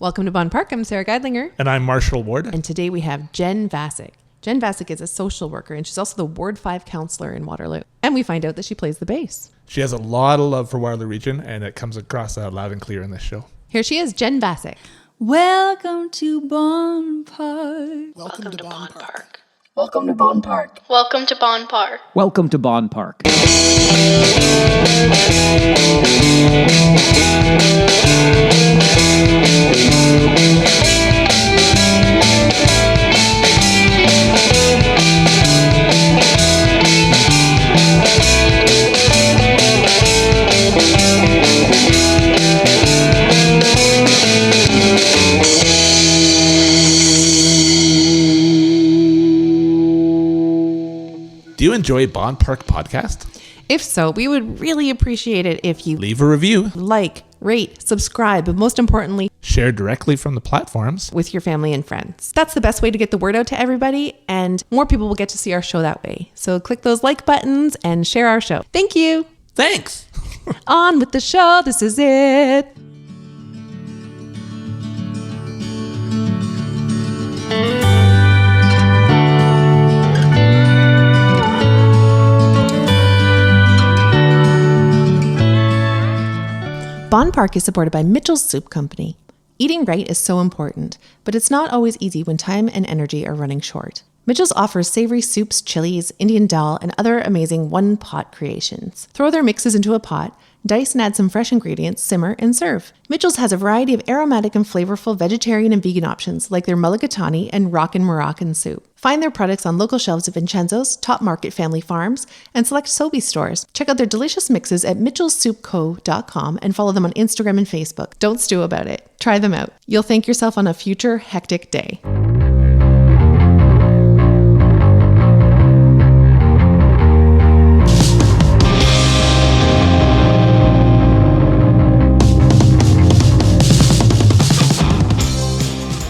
Welcome to Bonn Park. I'm Sara Geidlinger. And I'm Marshall Ward. And today we have Jen Vasic. Jen Vasic is a social worker, and she's also the Ward 5 councillor in Waterloo. And we find out that she plays the bass. She has a lot of love for Waterloo region, and it comes across loud and clear in this show. Here she is, Jen Vasic. Welcome to Bonn Park. Welcome to Bonn Park. Welcome to Bonn Park. Welcome to Bonn Park. Welcome to Bonn Park. Do you enjoy Bonn Park podcast? If so, we would really appreciate it if you Leave a review, like, rate, subscribe, but most importantly, share directly from the platforms with your family and friends. That's the best way to get the word out to everybody, and more people will get to see our show that way. So click those like buttons and share our show. Thank you. Thanks. On with the show. This is it. Bonn Park is supported by Mitchell's Soup Company. Eating right is so important, but it's not always easy when time and energy are running short. Mitchell's offers savory soups, chilies, Indian dal, and other amazing one-pot creations. Throw their mixes into a pot, dice and add some fresh ingredients, simmer, and serve. Mitchell's has a variety of aromatic and flavorful vegetarian and vegan options like their mulligatawny and Rockin' Moroccan soup. Find their products on local shelves at Vincenzo's, Top Market Family Farms, and select Sobeys stores. Check out their delicious mixes at mitchellsoupco.com and follow them on Instagram and Facebook. Don't stew about it. Try them out. You'll thank yourself on a future hectic day.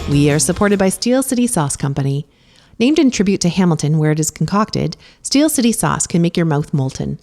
We are supported by Steel City Sauce Company. Named in tribute to Hamilton, where it is concocted, Steel City sauce can make your mouth molten.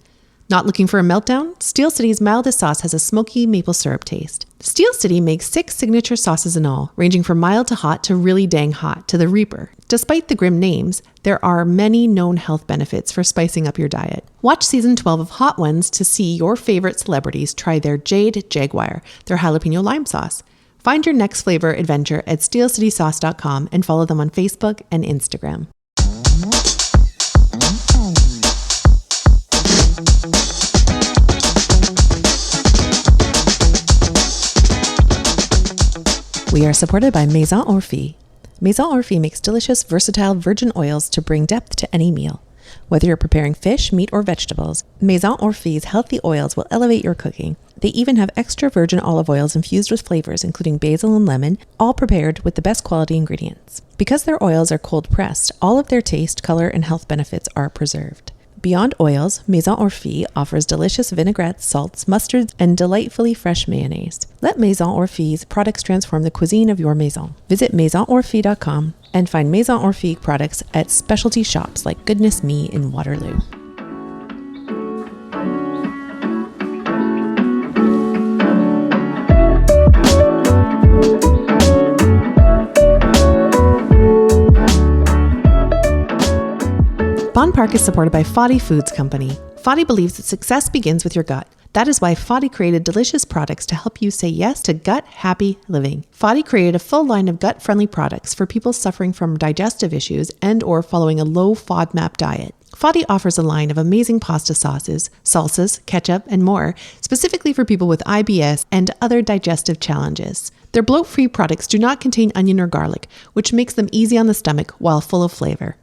Not looking for a meltdown? Steel City's mildest sauce has a smoky maple syrup taste. Steel City makes 6 signature sauces in all, ranging from mild to hot to really dang hot to the Reaper. Despite the grim names, there are many known health benefits for spicing up your diet. Watch season 12 of Hot Ones to see your favorite celebrities try their Jade Jaguar, their jalapeno lime sauce. Find your next flavor adventure at steelcitysauce.com and follow them on Facebook and Instagram. We are supported by Maison Orphée. Maison Orphée makes delicious, versatile virgin oils to bring depth to any meal. Whether you're preparing fish, meat, or vegetables, Maison Orphée's healthy oils will elevate your cooking. They even have extra virgin olive oils infused with flavors, including basil and lemon, all prepared with the best quality ingredients. Because their oils are cold pressed, all of their taste, color, and health benefits are preserved. Beyond oils, Maison Orphée offers delicious vinaigrettes, salts, mustards, and delightfully fresh mayonnaise. Let Maison Orphée's products transform the cuisine of your maison. Visit maisonorphée.com and find Maison Orphée products at specialty shops like Goodness Me in Waterloo. Bonn Park is supported by Foddy Foods Company. Foddy believes that success begins with your gut. That is why Foddy created delicious products to help you say yes to gut-happy living. Foddy created a full line of gut-friendly products for people suffering from digestive issues and or following a low FODMAP diet. Foddy offers a line of amazing pasta sauces, salsas, ketchup, and more, specifically for people with IBS and other digestive challenges. Their bloat-free products do not contain onion or garlic, which makes them easy on the stomach while full of flavor.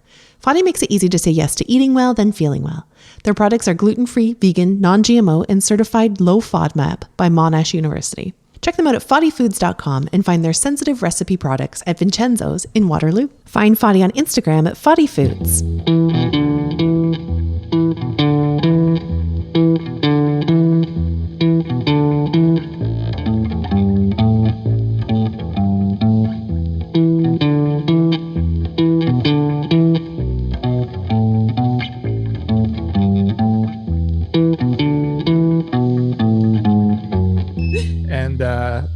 Foddy makes it easy to say yes to eating well, then feeling well. Their products are gluten-free, vegan, non-GMO, and certified low FODMAP by Monash University. Check them out at foddyfoods.com and find their sensitive recipe products at Vincenzo's in Waterloo. Find Foddy on Instagram at foddyfoods.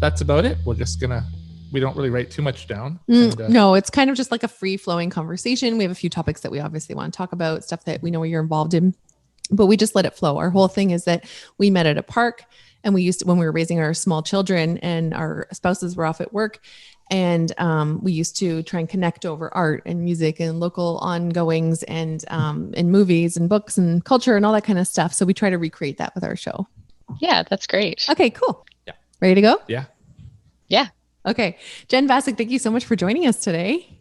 that's about it. We're just gonna we don't really write too much down. And, No, it's kind of just like a free flowing conversation. We have a few topics that we obviously want to talk about, stuff that we know you're involved in, but we just let it flow. Our whole thing is that we met at a park, and we used to, when we were raising our small children and our spouses were off at work, and we used to try and connect over art and music and local ongoings and movies and books and culture and all that kind of stuff. So we try to recreate that with our show. Yeah, that's great. Okay, cool. Yeah. Ready to go? Yeah. Yeah. Okay. Jen Vasic, thank you so much for joining us today.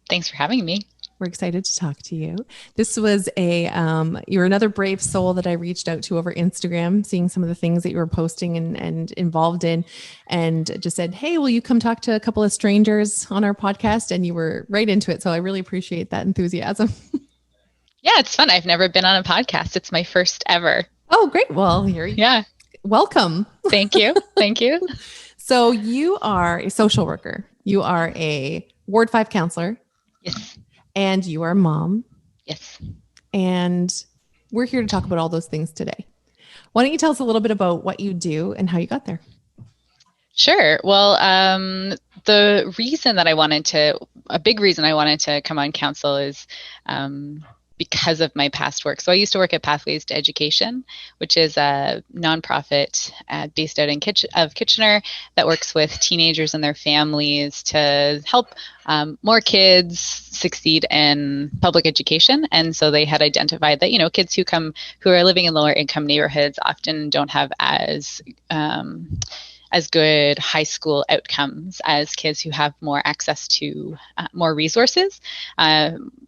Thanks for having me. We're excited to talk to you. This was you're another brave soul that I reached out to over Instagram, seeing some of the things that you were posting and involved in, and just said, hey, will you come talk to a couple of strangers on our podcast? And you were right into it. So I really appreciate that enthusiasm. Yeah, it's fun. I've never been on a podcast. It's my first ever. Oh, great. Well, welcome. Thank you. Thank you. So you are a social worker. You are a Ward 5 counselor. Yes. And you are a mom. Yes. And we're here to talk about all those things today. Why don't you tell us a little bit about what you do and how you got there? Sure. Well, the reason that a big reason I wanted to come on council is because of my past work. So I used to work at Pathways to Education, which is a nonprofit based out of Kitchener that works with teenagers and their families to help more kids succeed in public education. And so they had identified that, kids who are living in lower income neighborhoods often don't have as good high school outcomes as kids who have more access to more resources.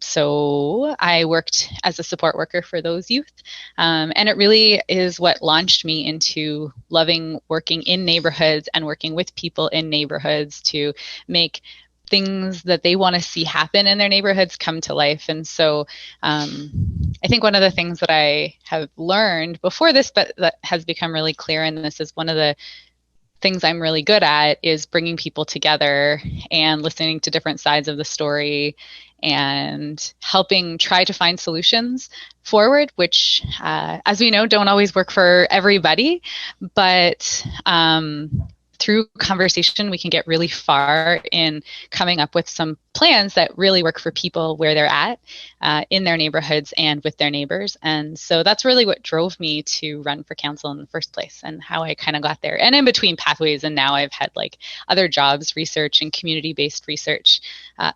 So I worked as a support worker for those youth. And it really is what launched me into loving working in neighborhoods and working with people in neighborhoods to make things that they want to see happen in their neighborhoods come to life. And so I think one of the things that I have learned before this, but that has become really clear in this, is one of the things I'm really good at is bringing people together and listening to different sides of the story and helping try to find solutions forward, which, as we know, don't always work for everybody. But through conversation, we can get really far in coming up with some plans that really work for people where they're at in their neighborhoods and with their neighbors. And so that's really what drove me to run for council in the first place and how I kind of got there. And in between Pathways, and now I've had like other jobs, research and community-based research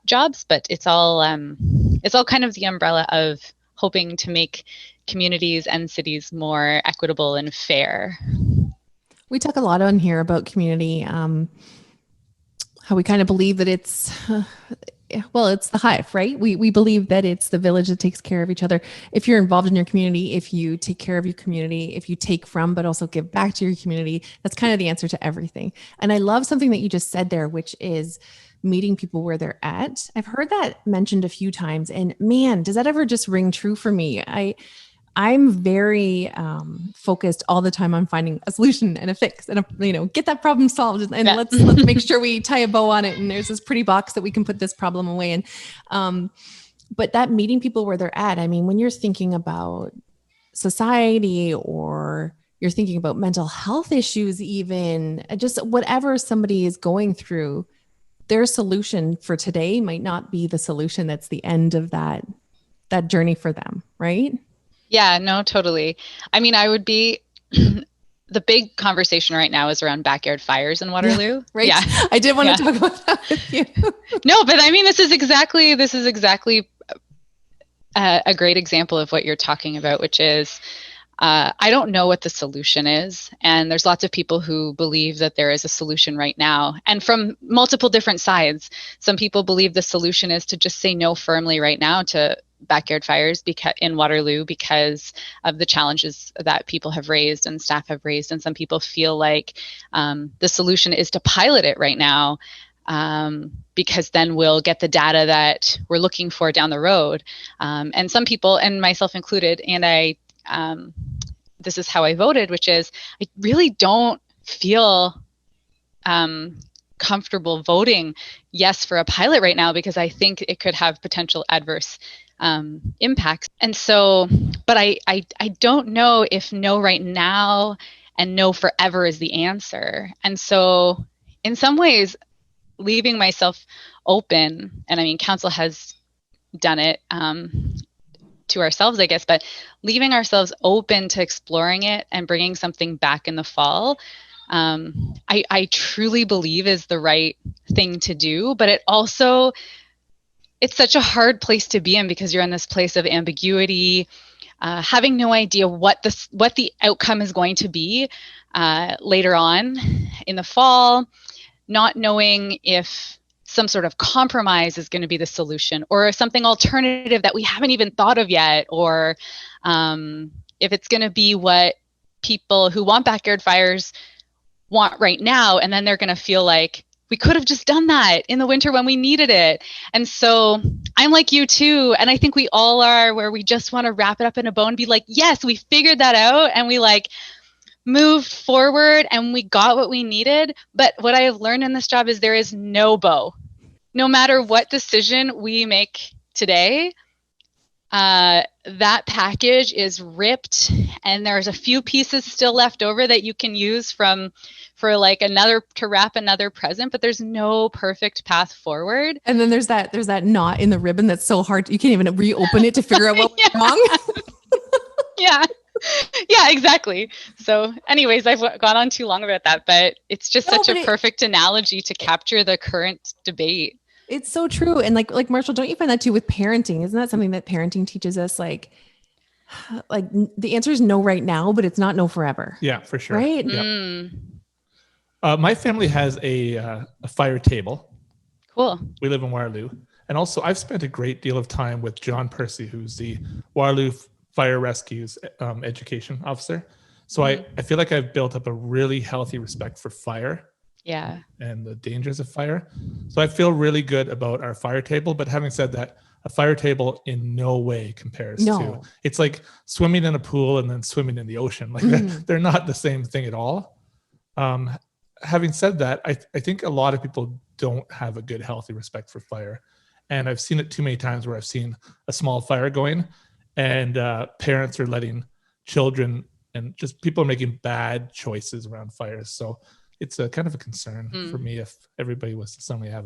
jobs, but it's all kind of the umbrella of hoping to make communities and cities more equitable and fair. We talk a lot on here about community, how we kind of believe that it's the hive, right? We believe that it's the village that takes care of each other. If you're involved in your community, if you take care of your community, if you take from, but also give back to your community, that's kind of the answer to everything. And I love something that you just said there, which is meeting people where they're at. I've heard that mentioned a few times, and man, does that ever just ring true for me? I'm very focused all the time on finding a solution and a fix and get that problem solved, and let's make sure we tie a bow on it. And there's this pretty box that we can put this problem away in. But that meeting people where they're at, I mean, when you're thinking about society or you're thinking about mental health issues, even just whatever somebody is going through, their solution for today might not be the solution that's the end of that journey for them, right? Yeah, no, totally. I mean, I would be, the big conversation right now is around backyard fires in Waterloo. Yeah, right. Yeah. I did want to talk about that with you. No, but I mean, this is exactly a great example of what you're talking about, which is, I don't know what the solution is. And there's lots of people who believe that there is a solution right now, and from multiple different sides. Some people believe the solution is to just say no firmly right now to backyard fires in Waterloo because of the challenges that people have raised and staff have raised. And some people feel like the solution is to pilot it right now because then we'll get the data that we're looking for down the road. And some people, and myself included, and this is how I voted, which is I really don't feel comfortable voting yes for a pilot right now because I think it could have potential adverse impacts. And so, but I don't know if no right now and no forever is the answer. And so in some ways, leaving myself open, and I mean, council has done it to ourselves, I guess, but leaving ourselves open to exploring it and bringing something back in the fall, I truly believe is the right thing to do. But it's such a hard place to be in, because you're in this place of ambiguity, having no idea what the outcome is going to be later on in the fall, not knowing if some sort of compromise is going to be the solution, or something alternative that we haven't even thought of yet, or if it's going to be what people who want backyard fires want right now, and then they're going to feel like we could have just done that in the winter when we needed it. And so I'm like you too, and I think we all are, where we just want to wrap it up in a bow and be like, yes, we figured that out, and we like moved forward and we got what we needed. But what I have learned in this job is there is no bow. No matter what decision we make today, that package is ripped, and there's a few pieces still left over that you can use for like to wrap another present, but there's no perfect path forward. And then there's that knot in the ribbon that's so hard you can't even reopen it to figure out what went wrong. Yeah, exactly. So anyways, I've gone on too long about that, but it's just such a perfect analogy to capture the current debate. It's so true. And like Marshall, don't you find that too with parenting? Isn't that something that parenting teaches us? Like the answer is no right now, but it's not no forever. Yeah, for sure. Right? Yeah. My family has a fire table. Cool. We live in Waterloo. And also I've spent a great deal of time with John Percy, who's the Waterloo Fire Rescue's education officer. So I feel like I've built up a really healthy respect for fire. Yeah. And the dangers of fire. So I feel really good about our fire table. But having said that, a fire table in no way compares to, it's like swimming in a pool and then swimming in the ocean. Like they're not the same thing at all. Having said that, I think a lot of people don't have a good, healthy respect for fire. And I've seen it too many times where I've seen a small fire going, and parents are letting children, and just people are making bad choices around fires. So it's a kind of a concern for me if everybody was to suddenly have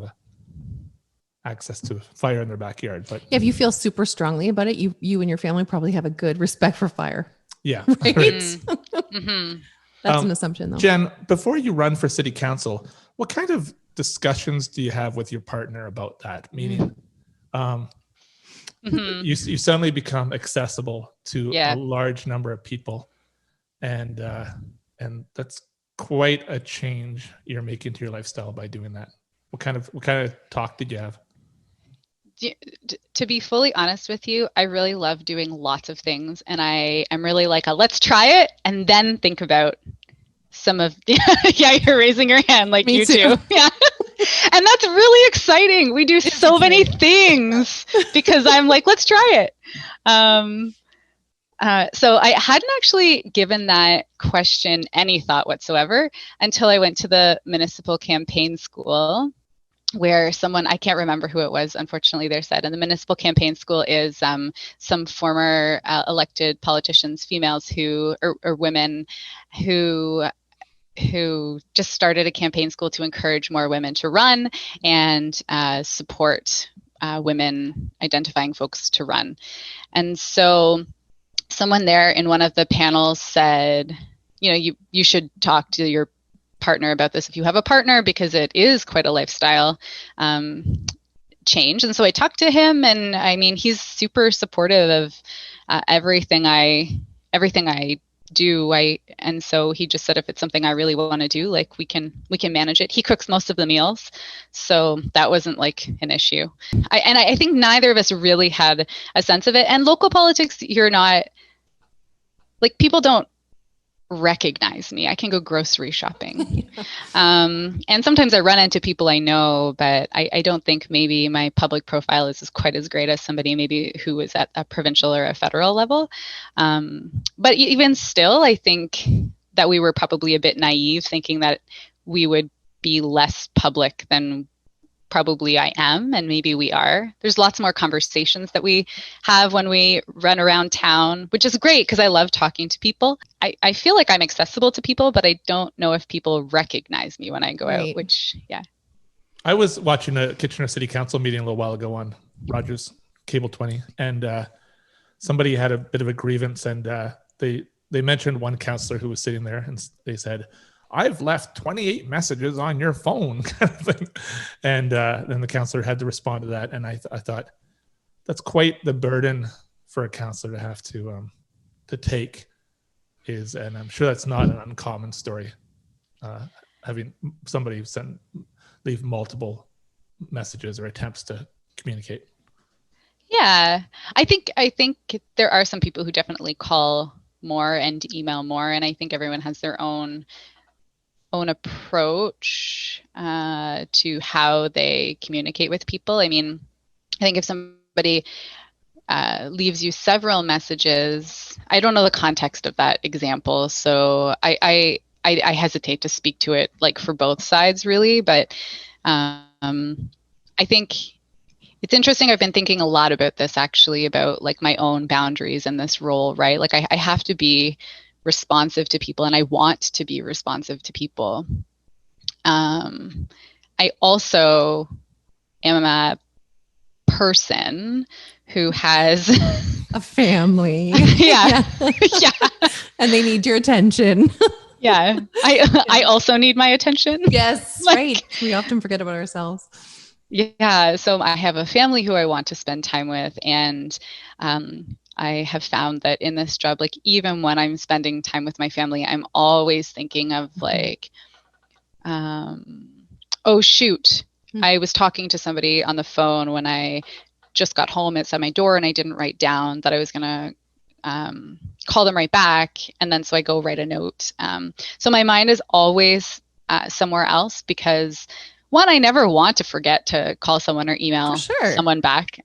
access to fire in their backyard. But if you feel super strongly about it, you and your family probably have a good respect for fire. Yeah. Right? Mm-hmm. That's an assumption though. Jen, before you run for city council, what kind of discussions do you have with your partner about that meeting? You suddenly become accessible to a large number of people, and that's quite a change you're making to your lifestyle by doing that. What kind of talk did you have? To be fully honest with you, I really love doing lots of things, and I am really like let's try it and then think about some of you're raising your hand like me too. Yeah. And that's really exciting. We do so many things because I'm like, let's try it. So I hadn't actually given that question any thought whatsoever until I went to the municipal campaign school, where someone, I can't remember who it was, unfortunately, there said, and the municipal campaign school is some former elected politicians, females or women who just started a campaign school to encourage more women to run and support women identifying folks to run. And so someone there in one of the panels said, you should talk to your partner about this if you have a partner, because it is quite a lifestyle change. And so I talked to him, and I mean, he's super supportive of everything I do. And so he just said, if it's something I really want to do, like we can manage it. He cooks most of the meals, so that wasn't like an issue. I think neither of us really had a sense of it. And local politics, you're not like, people don't recognize me. I can go grocery shopping. And sometimes I run into people I know, but I don't think maybe my public profile is quite as great as somebody maybe who is at a provincial or a federal level. But even still, I think that we were probably a bit naive thinking that we would be less public than probably I am, and maybe we are. There's lots more conversations that we have when we run around town, which is great because I love talking to people. I feel like I'm accessible to people, but I don't know if people recognize me when I go out, which, yeah. I was watching a Kitchener City Council meeting a little while ago on Rogers Cable 20, and somebody had a bit of a grievance, and they mentioned one councillor who was sitting there, and they said, "I've left 28 messages on your phone," kind of thing. And then the councillor had to respond to that, and I thought that's quite the burden for a councillor to have to take. And I'm sure that's not an uncommon story. Having somebody leave multiple messages or attempts to communicate. Yeah, I think there are some people who definitely call more and email more, and I think everyone has their own approach to how they communicate with people. I mean, I think if somebody leaves you several messages, I don't know the context of that example, so I hesitate to speak to it like for both sides really, but I think it's interesting. I've been thinking a lot about this actually, about like my own boundaries in this role, right? Like I have to be responsive to people, and I want to be responsive to people. I also am a person who has a family. Yeah. And they need your attention. Yeah. I also need my attention. Yes, right. We often forget about ourselves. Yeah. So I have a family who I want to spend time with. And I have found that in this job, like even when I'm spending time with my family, I'm always thinking of like, oh, shoot. I was talking to somebody on the phone when I just got home. It's at my door, and I didn't write down that I was going to call them right back. And then so I go write a note. So my mind is always somewhere else because, one, I never want to forget to call someone or email someone back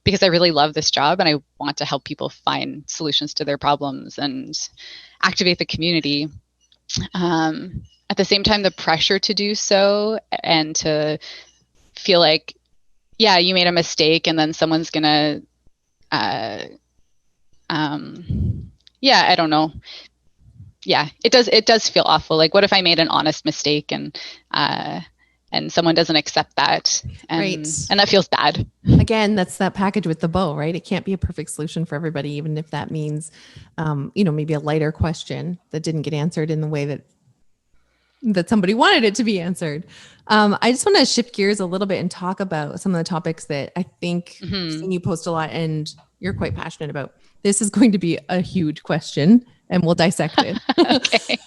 because I really love this job and I want to help people find solutions to their problems and activate the community. At the same time, the pressure to do so and to feel like, yeah, you made a mistake and then someone's going to, I don't know. Yeah, it does feel awful. Like, what if I made an honest mistake and someone doesn't accept that? And that feels bad. Again, that's that package with the bow, right? It can't be a perfect solution for everybody, even if that means, maybe a lighter question that didn't get answered in the way that somebody wanted it to be answered. I just want to shift gears a little bit and talk about some of the topics that I think I've seen you post a lot and you're quite passionate about. This is going to be a huge question and we'll dissect it. Okay.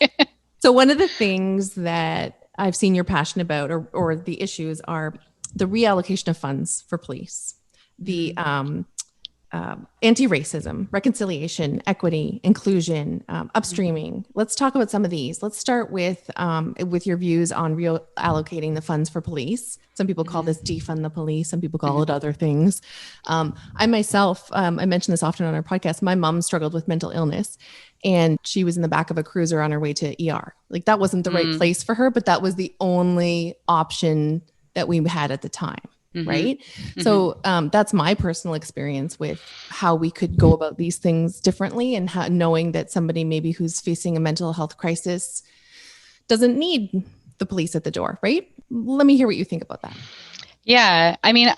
So one of the things that I've seen you're passionate about or the issues are the reallocation of funds for police, the anti-racism, reconciliation, equity, inclusion, upstreaming. Let's talk about some of these. Let's start with your views on reallocating the funds for police. Some people call this defund the police. Some people call it other things. I myself, I mention this often on our podcast. My mom struggled with mental illness and she was in the back of a cruiser on her way to ER. Like that wasn't the right place for her, but that was the only option that we had at the time. Right. So that's my personal experience with how we could go about these things differently and knowing that somebody maybe who's facing a mental health crisis doesn't need the police at the door. Right. Let me hear what you think about that. Yeah. I mean,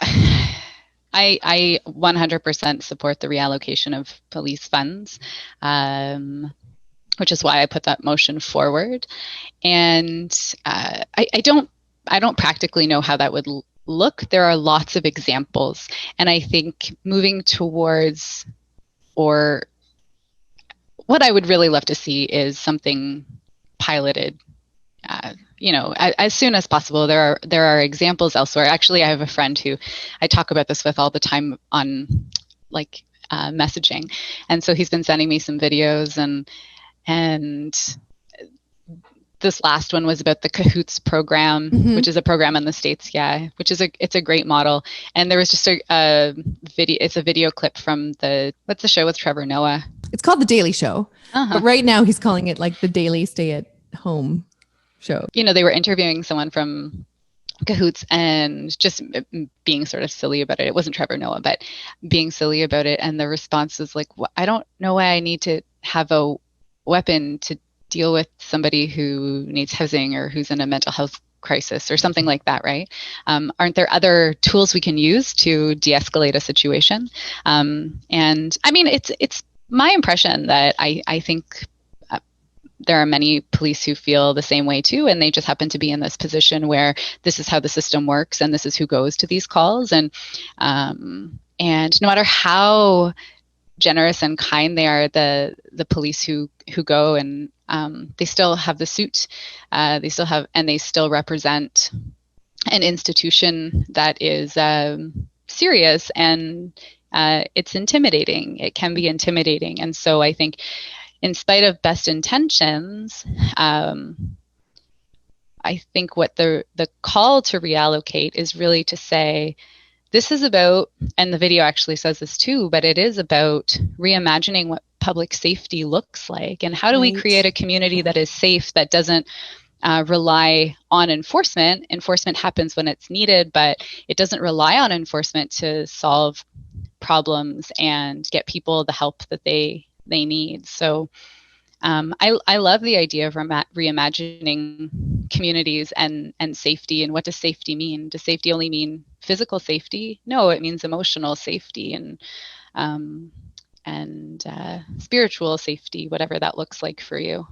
I 100% support the reallocation of police funds, which is why I put that motion forward. And I don't practically know how that would look. There are lots of examples. And I think moving towards, or what I would really love to see is something piloted, as soon as possible. There are examples elsewhere. Actually, I have a friend who I talk about this with all the time on messaging. And so he's been sending me some videos and this last one was about the Cahoots program, which is a program in the States. Yeah. It's a great model. And there was just a video, it's a video clip from what's the show with Trevor Noah? It's called The Daily Show. But right now he's calling it like the Daily Stay at Home Show. They were interviewing someone from Cahoots and just being sort of silly about it. It wasn't Trevor Noah, but being silly about it. And the response was like, well, I don't know why I need to have a weapon to deal with somebody who needs housing or who's in a mental health crisis or something like that, right? Aren't there other tools we can use to de-escalate a situation? And I mean, it's my impression that I think there are many police who feel the same way too, and they just happen to be in this position where this is how the system works and this is who goes to these calls. And no matter how generous and kind they are, the police who go and they still have the suit, they still represent an institution that is serious, and it's intimidating. It can be intimidating. And so I think in spite of best intentions, I think what the call to reallocate is really to say, this is about, and the video actually says this too, but it is about reimagining what public safety looks like, and how do we create a community that is safe, that doesn't rely on enforcement. Enforcement happens when it's needed, but it doesn't rely on enforcement to solve problems and get people the help that they need. So I love the idea of reimagining communities and safety. And what does safety mean? Does safety only mean physical safety? No, it means emotional safety and spiritual safety, whatever that looks like for you.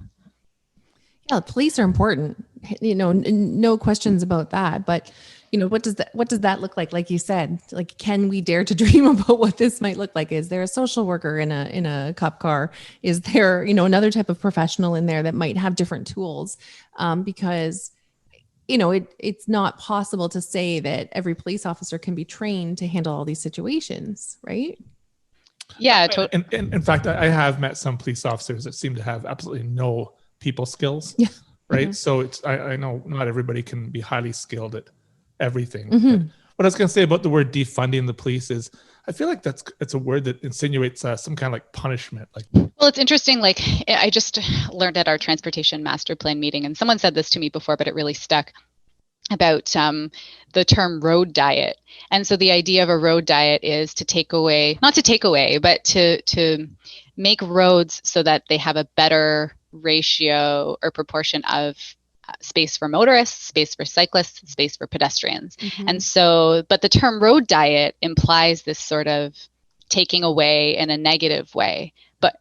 Yeah, police are important, no questions about that. But, what does that look like? Like you said, like, can we dare to dream about what this might look like? Is there a social worker in a cop car? Is there, another type of professional in there that might have different tools? Because, it's not possible to say that every police officer can be trained to handle all these situations, right? Yeah. In fact, I have met some police officers that seem to have absolutely no people skills. Yeah. Right. Mm-hmm. So I know not everybody can be highly skilled at everything. Mm-hmm. What I was going to say about the word defunding the police is, I feel like it's a word that insinuates some kind of like punishment. Well, it's interesting. Like, I just learned at our transportation master plan meeting, and someone said this to me before, but it really stuck, about the term road diet. And so the idea of a road diet is not to take away, but to make roads so that they have a better ratio or proportion of space for motorists, space for cyclists, space for pedestrians. Mm-hmm. And so, but the term road diet implies this sort of taking away in a negative way. But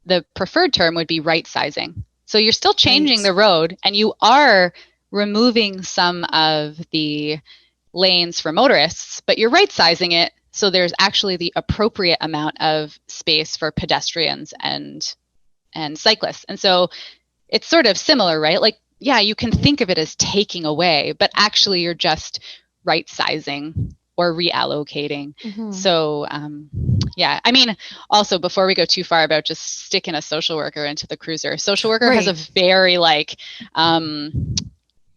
the preferred term would be right sizing. So you're still changing the road, and you are removing some of the lanes for motorists, but you're right sizing it so there's actually the appropriate amount of space for pedestrians and cyclists. And so it's sort of similar, right? Like, yeah, you can think of it as taking away, but actually you're just right sizing or reallocating. Mm-hmm. So, yeah, I mean, also before we go too far about just sticking a social worker into the cruiser, social worker has a very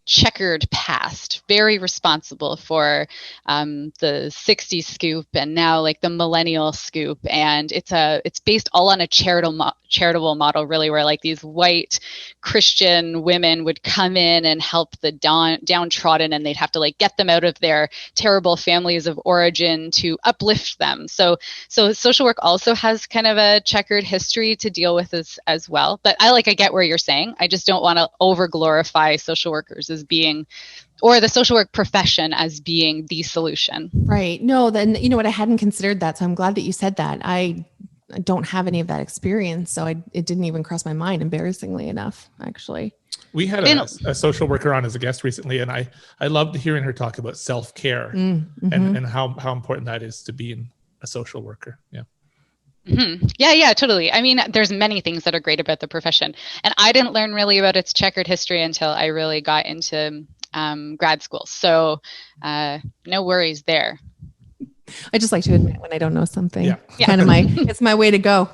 checkered past, very responsible for the 60s scoop and now like the millennial scoop, and it's based all on a charitable model, really, where like these white Christian women would come in and help the downtrodden, and they'd have to like get them out of their terrible families of origin to uplift them. So social work also has kind of a checkered history to deal with as well. But I get what you're saying. I just don't want to over glorify social workers as being, or the social work profession as being the solution. Right. No, then you know what? I hadn't considered that. So I'm glad that you said that. I don't have any of that experience. So it didn't even cross my mind, embarrassingly enough, actually. We had a social worker on as a guest recently, and I loved hearing her talk about self-care and how important that is to being a social worker. Yeah. Mm-hmm. Yeah, totally. I mean, there's many things that are great about the profession, and I didn't learn really about its checkered history until I really got into grad school. So no worries there. I just like to admit when I don't know something. Yeah. Kind of it's my way to go.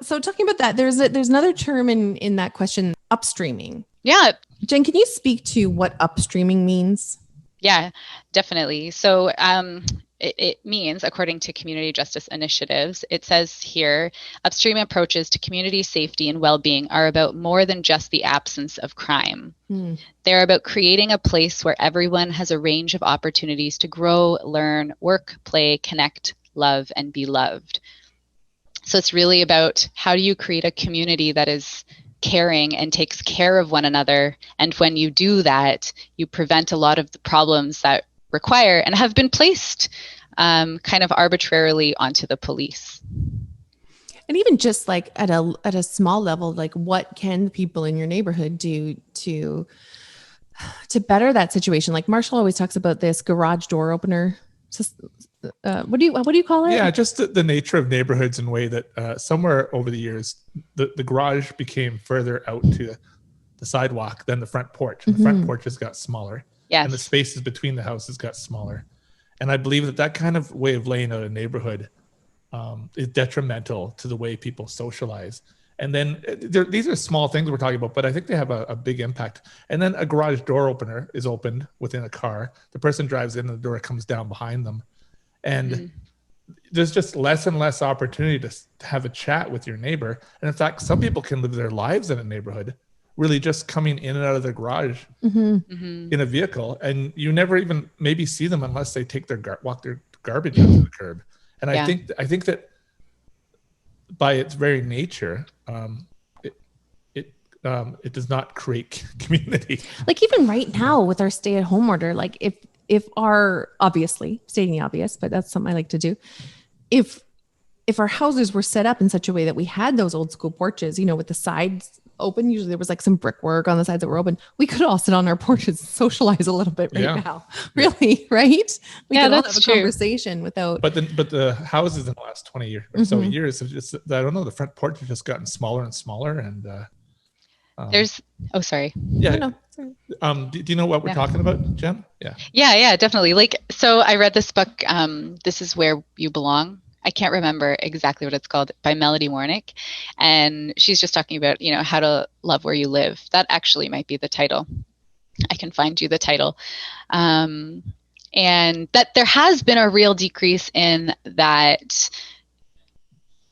So talking about that, there's another term in that question, upstreaming. Yeah. Jen, can you speak to what upstreaming means? Yeah, definitely. So it means, according to community justice initiatives, it says here, upstream approaches to community safety and well-being are about more than just the absence of crime. They're about creating a place where everyone has a range of opportunities to grow, learn, work, play, connect, love, and be loved. So it's really about how do you create a community that is caring and takes care of one another. And when you do that, you prevent a lot of the problems that require and have been placed kind of arbitrarily onto the police. And even just like at a small level, like what can people in your neighborhood do to better that situation? Like Marshall always talks about this garage door opener. What do you call it? Yeah, just the nature of neighborhoods in a way that somewhere over the years, the garage became further out to the sidewalk than the front porch. And the front porches got smaller. Yes. And the spaces between the houses got smaller. And I believe that kind of way of laying out a neighborhood is detrimental to the way people socialize. And then these are small things we're talking about, but I think they have a big impact. And then a garage door opener is opened within a car. The person drives in and the door comes down behind them. And there's just less and less opportunity to have a chat with your neighbor. And in fact, some people can live their lives in a neighborhood, really just coming in and out of their garage in a vehicle. And you never even maybe see them unless they take walk their garbage out to the curb. And I think that by its very nature, it does not create community. Like even right now with our stay-at-home order, like if our, obviously stating the obvious, but that's something I like to do. If our houses were set up in such a way that we had those old school porches, with the sides open, usually there was like some brickwork on the sides that were open. We could all sit on our porches and socialize a little bit now. Really, right? We could all have a conversation without. But the houses in the last 20 years or so years have just, I don't know, the front porch has just gotten smaller and smaller. And there's, sorry. Yeah. No, sorry. Do you know what we're talking about, Jen? Yeah. Yeah, definitely. Like, so I read this book, This Is Where You Belong. I can't remember exactly what it's called, by Melody Warnick. And she's just talking about, how to love where you live. That actually might be the title. I can find you the title. And that there has been a real decrease in that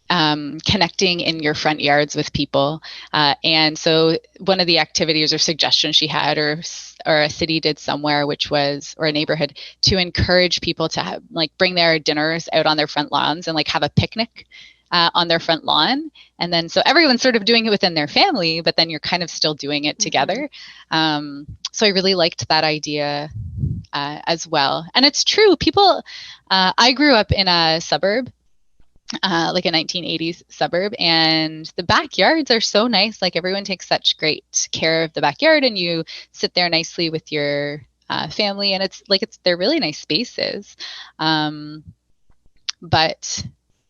connecting in your front yards with people. And so one of the activities or suggestions she had, or a city did somewhere, which was, or a neighborhood, to encourage people to have, bring their dinners out on their front lawns and have a picnic on their front lawn. And then, so everyone's sort of doing it within their family, but then you're kind of still doing it together. So I really liked that idea as well. And it's true. People, I grew up in a suburb, like a 1980s suburb, and the backyards are so nice. Like everyone takes such great care of the backyard, and you sit there nicely with your family, and they're really nice spaces. But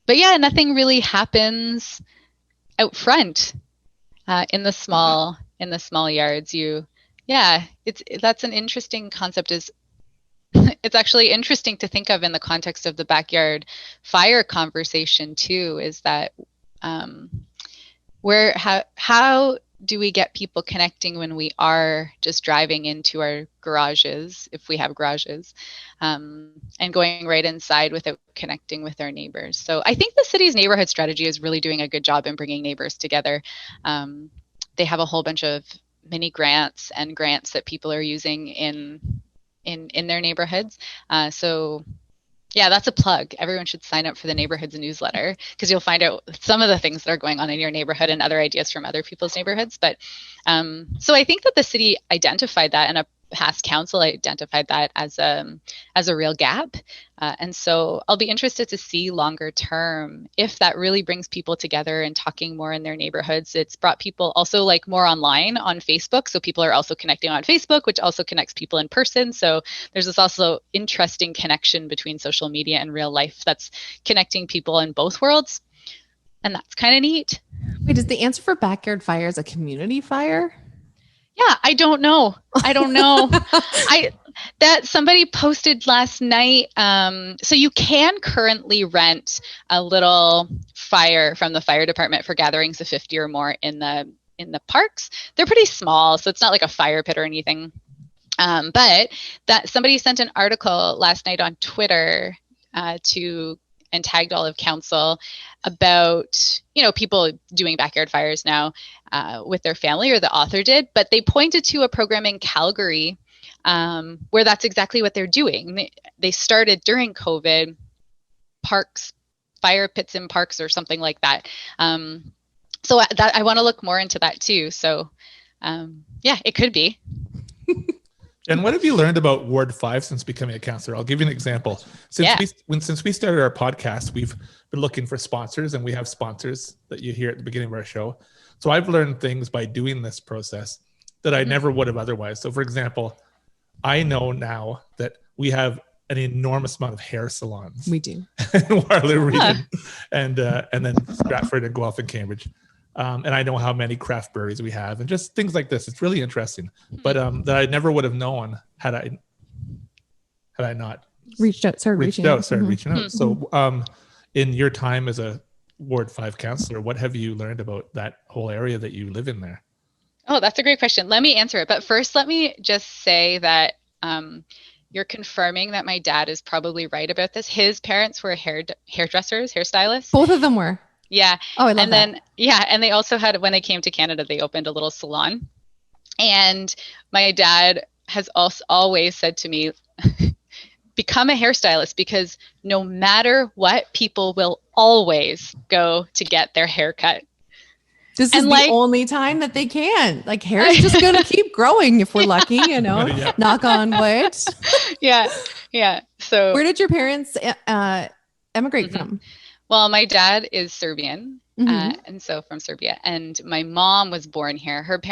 yeah, nothing really happens out front in the small yards. That's an interesting concept. It's actually interesting to think of in the context of the backyard fire conversation too, is that how do we get people connecting when we are just driving into our garages, if we have garages, and going right inside without connecting with our neighbors? So I think the city's neighborhood strategy is really doing a good job in bringing neighbors together. They have a whole bunch of mini grants and grants that people are using in their neighborhoods. So yeah, that's a plug. Everyone should sign up for the neighborhoods newsletter, because you'll find out some of the things that are going on in your neighborhood and other ideas from other people's neighborhoods. But so I think that the city identified that, and a past council identified that as a real gap. And so I'll be interested to see longer term if that really brings people together and talking more in their neighborhoods. It's brought people also more online on Facebook. So people are also connecting on Facebook, which also connects people in person. So there's this also interesting connection between social media and real life that's connecting people in both worlds. And that's kind of neat. Wait, is the answer for backyard fires a community fire? Yeah, I don't know. That somebody posted last night. So you can currently rent a little fire from the fire department for gatherings of 50 or more in the parks. They're pretty small, so it's not like a fire pit or anything. But that somebody sent an article last night on Twitter and tagged all of council about, people doing backyard fires now with their family, or the author did, but they pointed to a program in Calgary where that's exactly what they're doing. They started during COVID, fire pits in parks or something like that, So that I want to look more into that too. So yeah, it could be. And what have you learned about Ward 5 since becoming a councillor? I'll give you an example. Since we started our podcast, we've been looking for sponsors, and we have sponsors that you hear at the beginning of our show. So I've learned things by doing this process that I never would have otherwise. So for example, I know now that we have an enormous amount of hair salons. We do. In Waterloo region, and then Stratford and Guelph and Cambridge. And I know how many craft breweries we have, and just things like this. It's really interesting, but that I never would have known had I not started reaching out. So in your time as a Ward 5 councillor, what have you learned about that whole area that you live in there? Oh, that's a great question. Let me answer it. But first, let me just say that you're confirming that my dad is probably right about this. His parents were hairdressers, hairstylists. Both of them were. Yeah. Oh, I love that. And then, and they also had, when they came to Canada, they opened a little salon. And my dad has also always said to me, become a hairstylist, because no matter what, people will always go to get their hair cut. This is the only time that they can. Like, hair is just going to keep growing if we're lucky, knock on wood. Yeah. So where did your parents emigrate from? Well, my dad is Serbian, and so from Serbia, and my mom was born here. Her